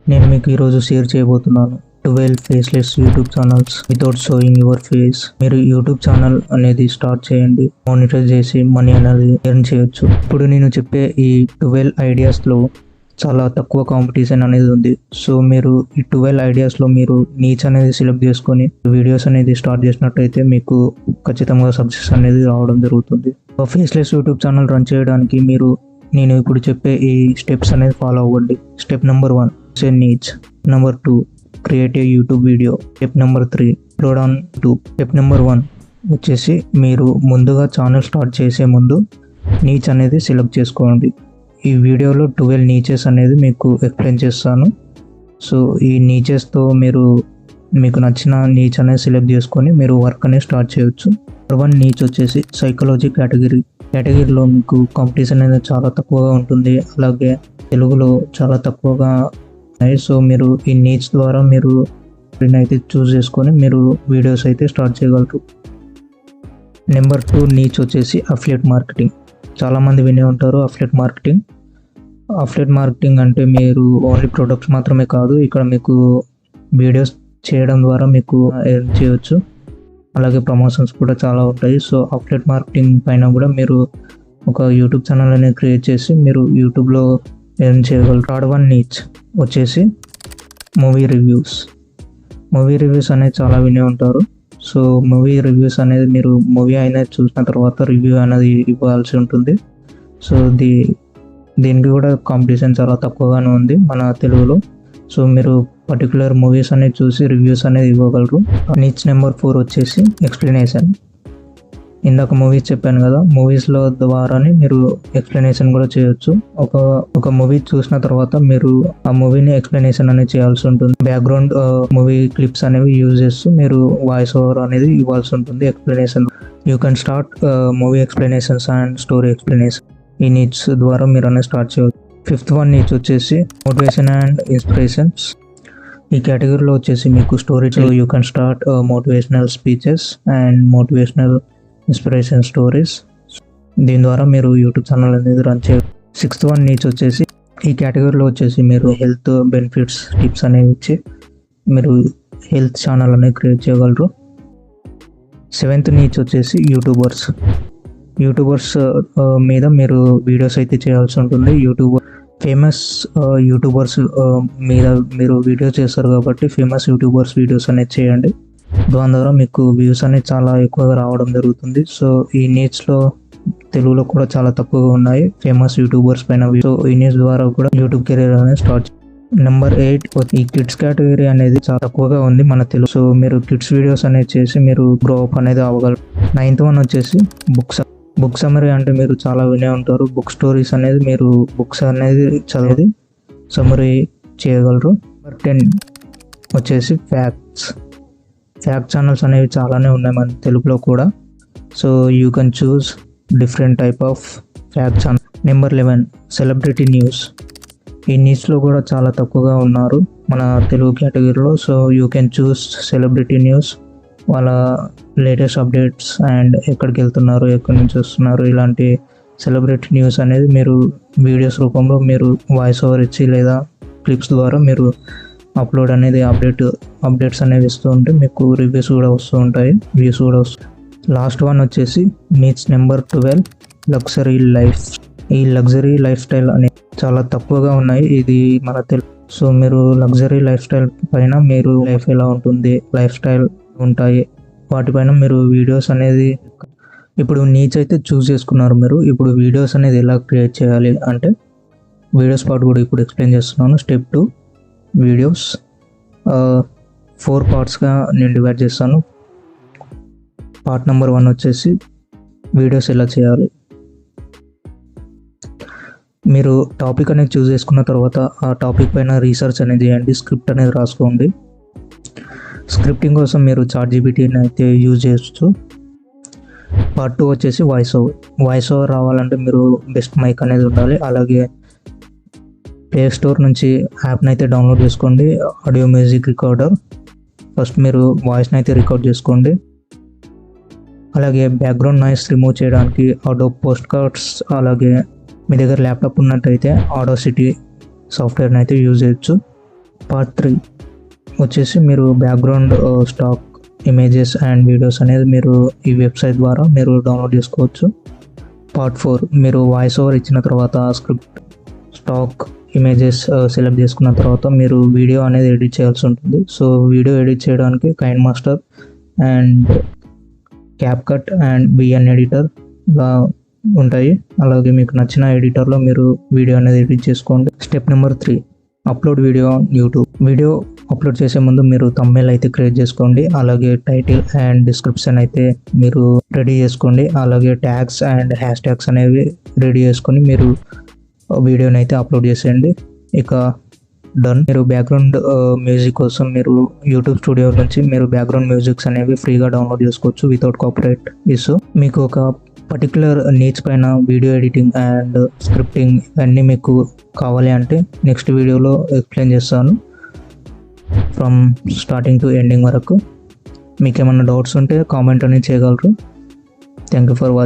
నేను మీకు ఈరోజు షేర్ చేయబోతున్నాను 12 faceless YouTube channels without showing your face. మీరు యూట్యూబ్ ఛానల్ అనేది స్టార్ట్ చేయండి, మానిటర్ చేసి మనీ అనేది ఎర్న్ చేయొచ్చు. ఇప్పుడు నేను చెప్పే ఈ 12 ఐడియాస్లో చాలా తక్కువ కాంపిటీషన్ అనేది ఉంది. సో మీరు ఈ 12 ఐడియాస్లో మీరు నీచ్ అనేది సెలెక్ట్ చేసుకొని వీడియోస్ అనేది స్టార్ట్ చేసినట్టయితే మీకు ఖచ్చితంగా సక్సెస్ అనేది రావడం జరుగుతుంది. ఫేస్లెస్ యూట్యూబ్ ఛానల్ రన్ చేయడానికి నేను ఇప్పుడు చెప్పే ఈ స్టెప్స్ అనేది ఫాలో అవ్వండి. Step number 1, say niche. Number 2, create a YouTube video. Step number 3, upload on YouTube. Step number 1 వచ్చేసి మీరు ముందుగా ఛానల్ స్టార్ట్ చేసే ముందు నీచ్ అనేది సెలెక్ట్ చేసుకోండి. ఈ వీడియోలో 12 నీచెస్ అనేది మీకు ఎక్స్ప్లెయిన్ చేస్తాను. సో ఈ నీచెస్తో మీకు నచ్చిన నీచ్ అనేది సెలెక్ట్ చేసుకొని మీరు వర్క్ అనేది స్టార్ట్ చేయొచ్చు. నెంబర్ 1 నీచ్ వచ్చేసి సైకాలజీ కేటగిరీలో మీకు కాంపిటీషన్ అనేది చాలా తక్కువగా ఉంటుంది, అలాగే తెలుగులో చాలా తక్కువగా ఉన్నాయి. సో మీరు ఈ నీచ్ ద్వారా మీరు అయితే చూస్ చేసుకొని మీరు వీడియోస్ అయితే స్టార్ట్ చేయగలరు. నెంబర్ 2 నీచ్ వచ్చేసి అఫిలియేట్ మార్కెటింగ్. చాలామంది వినే ఉంటారు అఫిలియేట్ మార్కెటింగ్ అంటే మీరు ఓన్లీ ప్రొడక్ట్స్ మాత్రమే కాదు, ఇక్కడ మీకు వీడియోస్ చేయడం ద్వారా మీకు ఎర్న్ చేయొచ్చు, అలాగే ప్రమోషన్స్ కూడా చాలా ఉంటాయి. సో అఫిలియేట్ మార్కెటింగ్ పైన కూడా మీరు ఒక యూట్యూబ్ ఛానల్ అనేది క్రియేట్ చేసి మీరు యూట్యూబ్లో ఎర్న్ చేయగలరు. థర్డ్ 1 నీచ్ వచ్చేసి మూవీ రివ్యూస్ అనేది చాలా వినే ఉంటారు. సో మూవీ రివ్యూస్ అనేది మీరు మూవీ అనేది చూసిన తర్వాత రివ్యూ అనేది ఇవ్వాల్సి ఉంటుంది. సో దీనికి కూడా కాంపిటీషన్ చాలా తక్కువగానే ఉంది మన తెలుగులో. సో మీరు పర్టికులర్ మూవీస్ అనేది చూసి రివ్యూస్ అనేది ఇవ్వగలరు. నీచ్ నెంబర్ 4 వచ్చేసి ఎక్స్ప్లెనేషన్. ఇందాక మూవీస్ చెప్పాను కదా, మూవీస్లో ద్వారానే మీరు ఎక్స్ప్లెనేషన్ కూడా చేయొచ్చు. ఒక మూవీ చూసిన తర్వాత మీరు ఆ మూవీని ఎక్స్ప్లెనేషన్ అనేది చేయాల్సి ఉంటుంది. బ్యాక్గ్రౌండ్ మూవీ క్లిప్స్ అనేవి యూజ్ చేస్తూ మీరు వాయిస్ ఓవర్ అనేది ఇవ్వాల్సి ఉంటుంది explanation. You can start movie explanations and story explanation. ఈ నీడ్స్ ద్వారా మీరు అనేది స్టార్ట్ చేయవచ్చు. 5th 1 నీడ్స్ వచ్చేసి మోటివేషన్ అండ్ ఇన్స్పిరేషన్స్. ఈ కేటగిరీలో వచ్చేసి మీకు story you can start motivational speeches and motivational inspiration stories. దీని ద్వారా మీరు యూట్యూబ్ ఛానల్ అనేది రన్ చేయవచ్చు. 6th 1 నీడ్స్ వచ్చేసి ఈ కేటగిరీలో వచ్చేసి మీరు హెల్త్ బెనిఫిట్స్ టిప్స్ అనేవి ఇచ్చి మీరు హెల్త్ ఛానల్ అనేది క్రియేట్ చేయగలరు. 7th నీడ్స్ వచ్చేసి యూట్యూబర్స్ మీద మీరు వీడియోస్ అయితే చేయాల్సి ఉంటుంది. ఫేమస్ యూట్యూబర్స్ మీద మీరు వీడియోస్ చేస్తారు కాబట్టి ఫేమస్ యూట్యూబర్స్ వీడియోస్ అనేది చేయండి. దాని ద్వారా మీకు వ్యూస్ అనేది చాలా ఎక్కువగా రావడం జరుగుతుంది. సో ఈ నీడ్స్లో తెలుగులో కూడా చాలా తక్కువగా ఉన్నాయి ఫేమస్ యూట్యూబర్స్ పైన. సో ఈ నీడ్స్ ద్వారా కూడా యూట్యూబ్ కెరీర్ అనేది స్టార్ట్. నెంబర్ 8 ఈ కిడ్స్ కేటగిరీ అనేది చాలా తక్కువగా ఉంది మన తెలుగు. సో మీరు కిడ్స్ వీడియోస్ అనేది చేసి మీరు గ్రో అప్ అనేది అవ్వగలరు. 9th 1 వచ్చేసి బుక్ సమరీ. అంటే మీరు చాలా వినే ఉంటారు బుక్ స్టోరీస్ అనేది, మీరు బుక్స్ అనేది చదివి సమరీ చేయగలరు. నెంబర్ 10 వచ్చేసి ఫ్యాక్ట్ ఛానల్స్ అనేవి చాలానే ఉన్నాయి మన తెలుగులో కూడా. So you can choose different type of fact channel. Number 11 celebrity news. ఈ న్యూస్లో కూడా చాలా తక్కువగా ఉన్నారు మన తెలుగు కేటగిరీలో. So you can choose celebrity news, వాళ్ళ లేటెస్ట్ అప్డేట్స్ అండ్ ఎక్కడికి వెళ్తున్నారు, ఎక్కడి నుంచి వస్తున్నారు, ఇలాంటి సెలబ్రిటీ న్యూస్ అనేది మీరు వీడియోస్ రూపంలో మీరు వాయిస్ ఓవర్ ఇచ్చి లేదా క్లిప్స్ ద్వారా మీరు అప్లోడ్ అనేది అప్డేట్స్ అనేవి ఇస్తూ ఉంటే మీకు రివ్యూస్ కూడా వస్తూ ఉంటాయి, వ్యూస్ కూడా వస్తాయి. లాస్ట్ 1 వచ్చేసి నీడ్స్ నెంబర్ 12 లగ్జరీ లైఫ్. ఈ లగ్జరీ లైఫ్ స్టైల్ అనేది చాలా తక్కువగా ఉన్నాయి ఇది మన తెలుగు. సో మీరు లగ్జరీ లైఫ్ స్టైల్ పైన మీరు లైఫ్ ఎలా ఉంటుంది, లైఫ్ స్టైల్ ఉంటాయి, వాటిపైన మీరు వీడియోస్ అనేది. ఇప్పుడు నీచ్ అయితే చూస్ చేసుకున్నారు మీరు. ఇప్పుడు వీడియోస్ అనేది ఎలా క్రియేట్ చేయాలి అంటే వీడియోస్ పార్ట్ కూడా ఇప్పుడు ఎక్స్ప్లెయిన్ చేస్తున్నాను. స్టెప్ 2 వీడియోస్ 4 పార్ట్స్గా నేను డివైడ్ చేస్తాను. పార్ట్ నెంబర్ 1 వచ్చేసి వీడియోస్ ఎలా చేయాలి. మీరు టాపిక్ అనేది చూస్ చేసుకున్న తర్వాత ఆ టాపిక్ పైన రీసెర్చ్ అనేది చేయండి, స్క్రిప్ట్ అనేది రాసుకోండి. స్క్రిప్టింగ్ కోసం మీరు ChatGPTని అయితే యూజ్ చేయొచ్చు. పార్ట్ 2 వచ్చేసి వాయిస్ ఓవర్ రావాలంటే మీరు బెస్ట్ మైక్ అనేది ఉండాలి. అలాగే ప్లే స్టోర్ నుంచి యాప్ని అయితే డౌన్లోడ్ చేసుకోండి, ఆడియో మ్యూజిక్ రికార్డర్. ఫస్ట్ మీరు వాయిస్ని అయితే రికార్డ్ చేసుకోండి. అలాగే బ్యాక్గ్రౌండ్ నాయిస్ రిమూవ్ చేయడానికి అడోబ్ పోస్ట్ కార్డ్స్, అలాగే మీ దగ్గర ల్యాప్టాప్ ఉన్నట్టయితే ఆడోసిటీ సాఫ్ట్వేర్ని అయితే యూజ్ చేయొచ్చు. పార్ట్ 3 వచ్చేసి మీరు background stock images and videos అనేది మీరు ఈ వెబ్సైట్ ద్వారా మీరు డౌన్లోడ్ చేసుకోవచ్చు. పార్ట్ 4 మీరు వాయిస్ ఓవర్ ఇచ్చిన తర్వాత స్క్రిప్ట్ స్టాక్ ఇమేజెస్ సెలెక్ట్ చేసుకున్న తర్వాత మీరు వీడియో అనేది ఎడిట్ చేయాల్సి ఉంటుంది. సో వీడియో ఎడిట్ చేయడానికి KineMaster and CapCut and VN editor ఇలా ఉంటాయి. అలాగే మీకు నచ్చిన ఎడిటర్లో మీరు వీడియో అనేది ఎడిట్ చేసుకోండి. Step number 3 upload video on YouTube. Video upload చేసే ముందు మీరు థంబ్నెయిల్ అయితే క్రియేట్ చేసుకోండి. అలాగే టైటిల్ అండ్ డిస్క్రిప్షన్ అయితే మీరు రెడీ చేసుకోండి. అలాగే ట్యాగ్స్ అండ్ హ్యాష్ ట్యాగ్స్ అనేవి రెడీ చేసుకొని మీరు వీడియోని అయితే అప్లోడ్ చేసేయండి. ఇక డన్. మీరు బ్యాక్గ్రౌండ్ మ్యూజిక్ కోసం మీరు యూట్యూబ్ స్టూడియో నుంచి మీరు బ్యాక్గ్రౌండ్ మ్యూజిక్స్ అనేవి ఫ్రీగా డౌన్లోడ్ చేసుకోవచ్చు వితౌట్ కాపీరైట్ ఇష్యూ. మీకు ఒక పర్టికులర్ నీడ్స్ పైన వీడియో ఎడిటింగ్ అండ్ స్క్రిప్టింగ్ అన్నీ మీకు కావాలి అంటే నెక్స్ట్ వీడియోలో ఎక్స్ప్లెయిన్ చేస్తాను ఫ్రమ్ స్టార్టింగ్ టు ఎండింగ్ వరకు. మీకు ఏమైనా డౌట్స్ ఉంటే కామెంట్ అనేది చేయగలరు. Thank you for watching.